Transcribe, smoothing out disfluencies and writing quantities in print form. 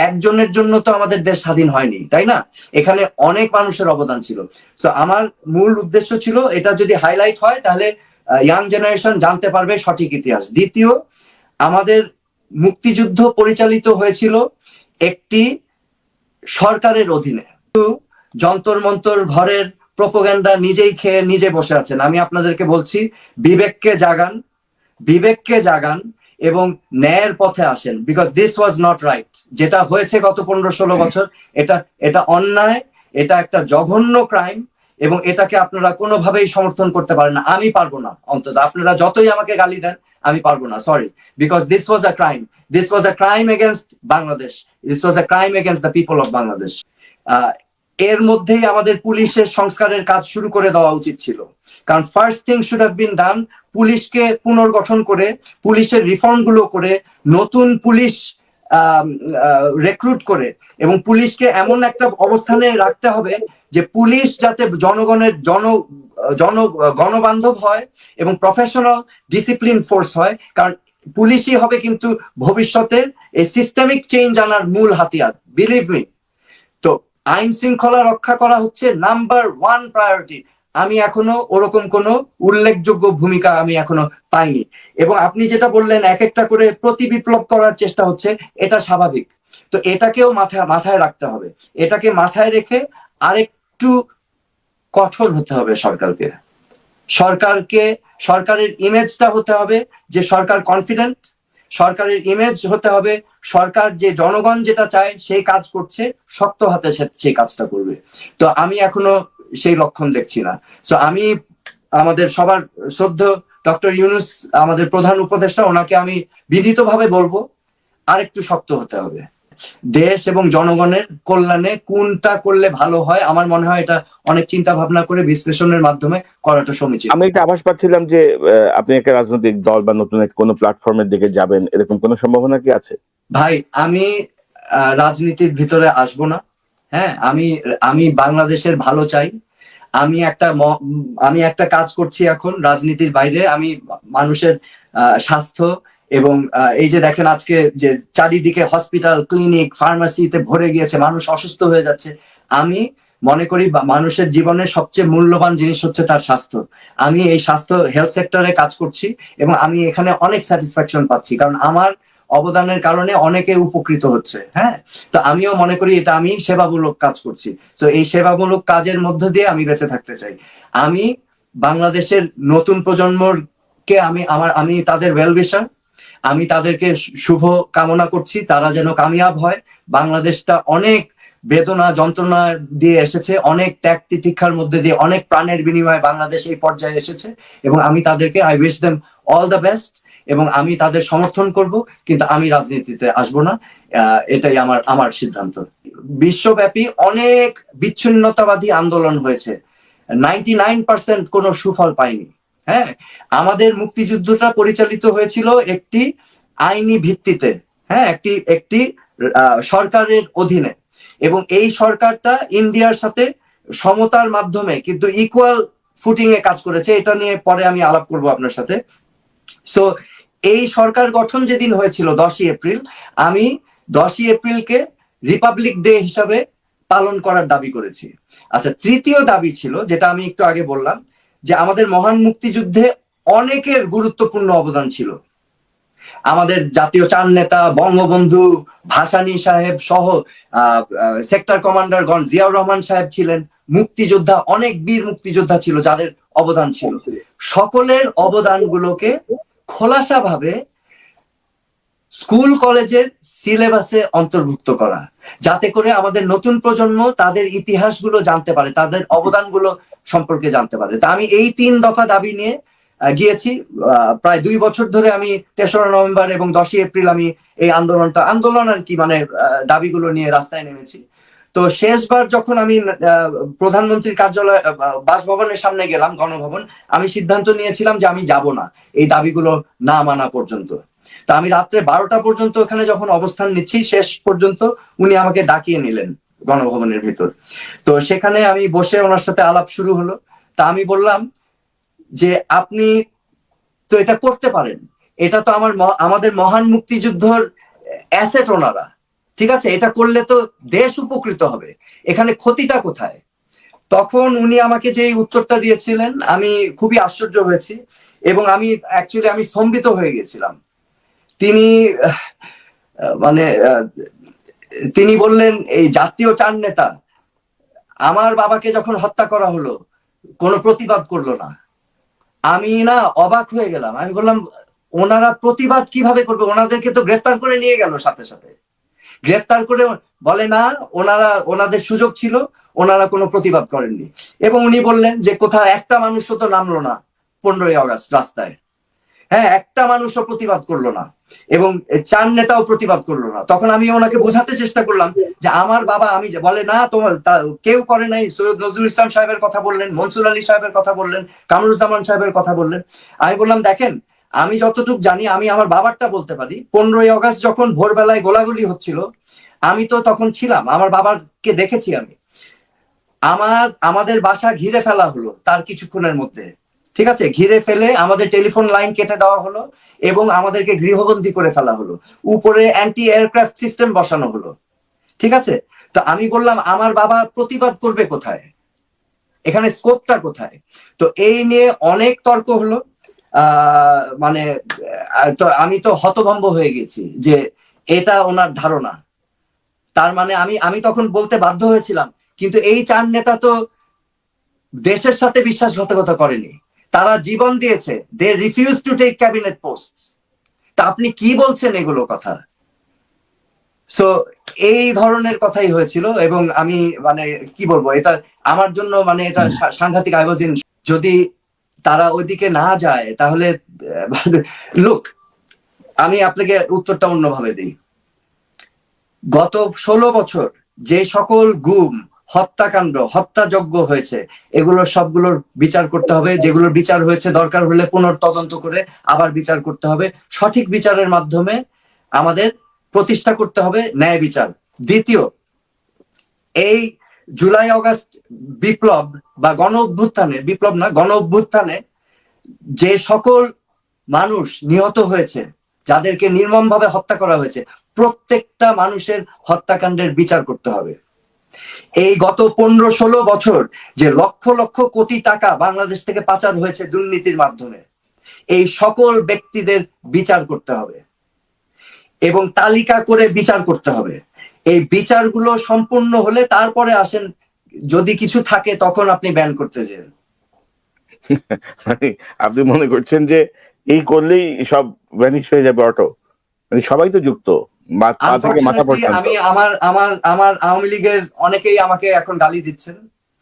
একজনের জন্য তো আমাদের দেশ স্বাধীন হয়নি, তাই না? এখানে অনেক মানুষের অবদান ছিল। সো আমার মূল উদ্দেশ্য ছিল এটা যদি হাইলাইট হয় তাহলে ইয়াং জেনারেশন জানতে পারবে সঠিক ইতিহাস। দ্বিতীয়, আমাদের মুক্তিযুদ্ধ পরিচালিত হয়েছিল একটি সরকারের অধীনে। যন্তর মন্তর ঘরের প্রোপাগান্ডা নিজেই খেয়ে নিজে বসে আছেন। আমি আপনাদেরকে বলছি, বিবেককে জাগান, বিবেককে জাগান এবং ন্যায়ের পথে আসেন, because this was not right. যেটা হয়েছে গত 15-16 বছর, এটা অন্যায়, এটা একটা জঘন্য ক্রাইম, এবং এটাকে আপনারা কোনোভাবেই সমর্থন করতে পারেন না। আমি পারবো না, অন্তত আপনারা যতই আমাকে গালি দেন আমি পারবো না, sorry, because this was a crime, this was a crime against Bangladesh, this was a crime against the people of Bangladesh. এর মধ্যেই আমাদের পুলিশের সংস্কারের কাজ শুরু করে দেওয়া উচিত ছিল, কারণ first thing should have been done, পুলিশকে পুনর্গঠন করে, পুলিশের রিফর্ম গুলো করে, নতুন পুলিশ রিক্রুট করে, এবং পুলিশকে এমন একটা অবস্থানে রাখতে হবে যে পুলিশ যাতে জনগণের গণবান্ধব হয় এবং প্রফেশনাল ডিসিপ্লিন ফোর্স হয়, কারণ পুলিশই হবে কিন্তু ভবিষ্যতে এই সিস্টেমিক চেঞ্জ আনার মূল হাতিয়ার, বিলিভ মি। তো আইন শৃঙ্খলা রক্ষা করা হচ্ছে নাম্বার 1 প্রায়োরিটি। আমি এখনো ওরকম কোনো উল্লেখযোগ্য ভূমিকা আমি এখনো পাইনি। এবং আপনি যেটা বললেন এক একটা করে প্রতি বিপ্লব করার চেষ্টা হচ্ছে, এটা স্বাভাবিক। তো এটাকেও মাথায় রাখতে হবে। এটাকে মাথায় রেখে আরেকটু কঠোর হতে হবে সরকারের ইমেজটা হতে হবে যে সরকার কনফিডেন্ট, সরকারের ইমেজ হতে হবে সরকার যে জনগণ যেটা চায় সেই কাজ করছে, শক্ত হাতে সেই কাজটা করবে। তো আমি এখনো সেই লক্ষণ দেখছি না। সো আমি আমাদের সবার শ্রদ্ধেয় ডক্টর ইউনূস, আমাদের প্রধান উপদেষ্টা, ওনাকে আমি বিনীতভাবে বলবো আরেকটু শক্ত হতে হবে। দেশ এবং জনগণের কল্যাণে কোনটা করলে ভালো হয়, আমার মনে হয় এটা অনেক চিন্তা ভাবনা করে বিশ্লেষণের মাধ্যমে করাটা সমীচীন। আমি একটা আভাস পাচ্ছিলাম যে আপনি একটা রাজনৈতিক দল বা নতুন কোনো প্ল্যাটফর্মের দিকে যাবেন, এরকম কোনো সম্ভাবনা কি আছে? ভাই, আমি রাজনীতির ভিতরে আসবো না। হ্যাঁ, আমি বাংলাদেশের ভালো চাই। আমি একটা কাজ করছি এখন রাজনীতির বাইরে। আমি মানুষের স্বাস্থ্য এবং এই যে দেখেন আজকে যে চারিদিকে হসপিটাল, ক্লিনিক, ফার্মাসিতে ভরে গিয়েছে, মানুষ অসুস্থ হয়ে যাচ্ছে। আমি মনে করি মানুষের জীবনের সবচেয়ে মূল্যবান জিনিস হচ্ছে তার স্বাস্থ্য। আমি এই স্বাস্থ্য হেলথ সেক্টরে কাজ করছি এবং আমি এখানে অনেক স্যাটিসফ্যাকশন পাচ্ছি, কারণ আমার অবদানের কারণে অনেকে উপকৃত হচ্ছে। হ্যাঁ, তো আমিও মনে করি এটা আমি সেবামূলক কাজ করছি। তো এই সেবামূলক কাজের মধ্য দিয়ে আমি বেঁচে থাকতে চাই। আমি বাংলাদেশের নতুন প্রজন্মকে আমি তাদের ওয়েলউইশার, আমি তাদেরকে শুভ কামনা করছি, তারা যেন কামিয়াব হয়। বাংলাদেশটা অনেক বেদনা যন্ত্রণা দিয়ে এসেছে, অনেক ত্যাগ তিতিক্ষার মধ্যে দিয়ে, অনেক প্রাণের বিনিময়ে বাংলাদেশ এই পর্যায়ে এসেছে, এবং আমি তাদেরকে I wish them all the best, এবং আমি তাদের সমর্থন করব, কিন্তু আমি রাজনীতিতে আসবো না। এটাই আমার সিদ্ধান্ত। বিশ্বব্যাপী অনেক বিচ্ছিন্নতাবাদী আন্দোলন হয়েছে, 99% কোনো সুফল পায়নি। হ্যাঁ, আমাদের মুক্তিযুদ্ধটা পরিচালিত হয়েছিল একটি আইনি ভিত্তিতে, হ্যাঁ, একটি সরকারের অধীনে, এবং এই সরকারটা ইন্ডিয়ার সাথে সমতার মাধ্যমে কিন্তু ইকুয়াল ফুটিং এ কাজ করেছে। এটা নিয়ে পরে আমি আলাপ করব আপনার সাথে। সো এই সরকার গঠন যেদিন হয়েছিল 10ই এপ্রিল, আমি 10ই এপ্রিলকে রিপাবলিক ডে হিসাবে পালন করার দাবি করেছি। আচ্ছা, তৃতীয় দাবি ছিল যেটা আমি একটু আগে বললাম, যে আমাদের মহান মুক্তিযুদ্ধে অনেকের গুরুত্বপূর্ণ অবদান ছিল। আমাদের জাতীয় চার নেতা বঙ্গবন্ধু, ভাসানী সাহেব সহ সেক্টর কমান্ডারগণ, জিয়াউর রহমান সাহেব ছিলেন, মুক্তিযোদ্ধা, অনেক বীর মুক্তিযোদ্ধা ছিল যাদের অবদান ছিল। সকলের অবদানগুলোকে খোলাসাভাবে স্কুল কলেজের সিলেবাসে অন্তর্ভুক্ত করা, যাতে করে আমাদের নতুন প্রজন্ম তাদের ইতিহাসগুলো জানতে পারে, তাদের অবদানগুলো সম্পর্কে জানতে পারে। তা আমি এই 3 দফা দাবি নিয়ে গিয়েছি। প্রায় 2 বছর ধরে আমি 3রা নভেম্বর এবং 10ই এপ্রিল আমি এই আন্দোলন আর কি, মানে দাবিগুলো নিয়ে রাস্তায় নেমেছি। তো শেষবার যখন আমি প্রধানমন্ত্রীর কার্যালয় বাসভবনের সামনে গেলাম, গণভবন, আমি সিদ্ধান্ত নিয়েছিলাম যে আমি যাব না এই দাবিগুলো না মানা পর্যন্ত। তা আমি রাত্রে 12টা পর্যন্ত ওখানে যখন অবস্থান নিচ্ছি, শেষ পর্যন্ত উনি আমাকে ডাকিয়ে নিলেন গণভবনের ভিতর। তো সেখানে আমি বসে ওনার সাথে আলাপ শুরু হলো। তা আমি বললাম যে আপনি তো এটা করতে পারেন, এটা তো আমাদের মহান মুক্তিযুদ্ধর অ্যাসেট ওনারা, ঠিক আছে, এটা করলে তো দেশ উপকৃত হবে, এখানে ক্ষতিটা কোথায়? তখন উনি আমাকে যে উত্তরটা দিয়েছিলেন আমি খুবই আশ্চর্য হয়েছি, এবং আমি স্তম্ভিত হয়ে গেছিলাম। তিনি মানে তিনি বললেন, এই জাতীয় চার নেতা আমার বাবাকে যখন হত্যা করা হলো কোনো প্রতিবাদ করলো না। আমি না অবাক হয়ে গেলাম, আমি বললাম ওনারা প্রতিবাদ কিভাবে করবে? ওনাদেরকে তো গ্রেফতার করে নিয়ে গেল, সাথে সাথে গ্রেফতার করে। বলে না, ওনাদের সুযোগ ছিল, ওনারা কোনো প্রতিবাদ করেননি। এবং উনি বললেন যে কোথাও একটা মানুষও তো নামলো না 15ই আগস্ট রাস্তায়, হ্যাঁ, একটা মানুষও প্রতিবাদ করলো না, এবং চার নেতাও প্রতিবাদ করলো না। তখন আমি ওনাকে বোঝাতে চেষ্টা করলাম যে আমার বাবা, আমি বলে না তোমার কেউ করে নাই। সৈয়দ নজরুল ইসলাম সাহেবের কথা বললেন, মনসুর আলী সাহেবের কথা বললেন, কামরুজ্জামান সাহেবের কথা বললেন। আমি বললাম দেখেন, আমি যতটুকু জানি, আমি আমার বাবারটা বলতে পারি। 15ই আগস্ট যখন ভোরবেলায় গোলাগুলি হচ্ছিল, আমি তো তখন ছিলাম, আমার বাবাকে দেখেছি আমি। আমাদের বাসা ঘিরে ফেলা হলো তার কিছুক্ষণের মধ্যে, ঠিক আছে, ঘিরে ফেলে আমাদের টেলিফোন লাইন কেটে দেওয়া হলো এবং আমাদেরকে গৃহবন্দী করে ফেলা হলো, উপরে অ্যান্টি এয়ারক্রাফট সিস্টেম বসানো হলো, ঠিক আছে। তো আমি বললাম আমার বাবা প্রতিবাদ করবে কোথায়, এখানে স্কোপটা কোথায়? তো এই নিয়ে অনেক তর্ক হলো। মানে তো আমি তো হতভম্ব হয়ে গেছি যে এটা ওনার ধারণা। তার মানে আমি তখন বলতে বাধ্য হয়েছিলাম, কিন্তু এই চার নেতা তো দেশের সাথে বিশ্বাসঘাতকতা করেনি, তারা জীবন দিয়েছে, they refuse to take cabinet post. তা আপনি কি বলছেন এগুলো কথা? সো এই ধরনের কথাই হয়েছিল, এবং আমি মানে কি বলবো, এটা আমার জন্য মানে এটা সাংঘাতিক। আই ওয়াজ ইন, যদি তারা ওইদিকে না যায় তাহলে লুক, আমি আপনাকে উত্তরটা অন্যভাবে দিই। গত 16 বছর যে সকল গুম, হত্যাকাণ্ড, হত্যাযজ্ঞ হয়েছে, এগুলোর সবগুলোর বিচার করতে হবে। যেগুলোর বিচার হয়েছে দরকার হলে পুনর্তদন্ত করে আবার বিচার করতে হবে। সঠিক বিচারের মাধ্যমে আমাদের প্রতিষ্ঠা করতে হবে ন্যায় বিচার। দ্বিতীয়, এই জুলাই আগস্ট বিপ্লব বা গণ অভ্যুত্থানে, বিপ্লব না, গণ অভ্যুত্থানে যে সকল মানুষ নিহত হয়েছে, যাদেরকে নির্মমভাবে হত্যা করা হয়েছে, প্রত্যেকটা মানুষের হত্যাকাণ্ডের বিচার করতে হবে। এই গত 15-16 বছর যে লক্ষ লক্ষ কোটি টাকা বাংলাদেশ থেকে পাচার হয়েছে দুর্নীতির মাধ্যমে, এই সকল ব্যক্তিদের বিচার করতে হবে এবং তালিকা করে বিচার করতে হবে। এই বিচারগুলো সম্পূর্ণ হলে তারপরে আসেন, যদি কিছু থাকে তখন আপনি ব্যান করতে যান। মানে আপনি মনে করছেন যে এই করলেই সব ভ্যানিশ হয়ে যাবে অটো? মানে সবাই তো যুক্ত, পা থেকে মাথা পর্যন্ত। আমি আমার আওয়ামী লীগের অনেকেই আমাকে এখন গালি দিচ্ছেন,